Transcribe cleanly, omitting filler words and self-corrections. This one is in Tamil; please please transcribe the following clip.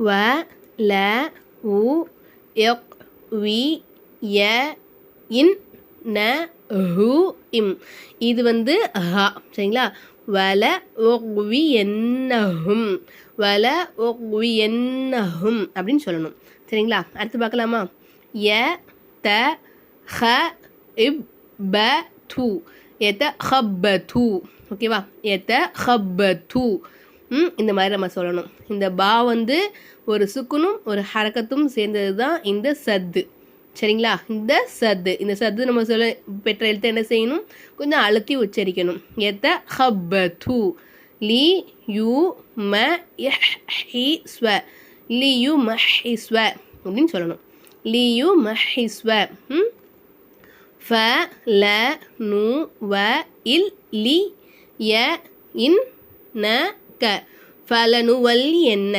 வ ல உ யக் வி ய இன் ந ஹு இம். இது வந்து ஹ சரிங்களா. வல ஒக்வி என்னஹும் வல ஒக்வி என்னஹும் அப்படின்னு சொல்லணும் சரிங்களா. அடுத்து பார்க்கலாமா. ய த ஹ இப் ப து எத ஹப்பது ஓகேவா. எத ஹப்பது இந்த மாதிரி நம்ம சொல்லணும். இந்த பா வந்து ஒரு சுக்குனும் ஒரு ஹரக்கத்தும் சேர்ந்தது தான் இந்த சத்து சரிங்களா. இந்த சத்து நம்ம சொல்ல பெற்ற எழுத்து என்ன செய்யணும், கொஞ்சம் அழுத்தி உச்சரிக்கணும். எத ஹப்பது லி யு ம ஹிஸ்வ லி யு மஹிஸ்வ அப்படின்னு சொல்லணும். லி யு மஹிஸ்வ. ஃப ல நு வ இல் லி ய இன் ந க ஃபலனுவல் என்ன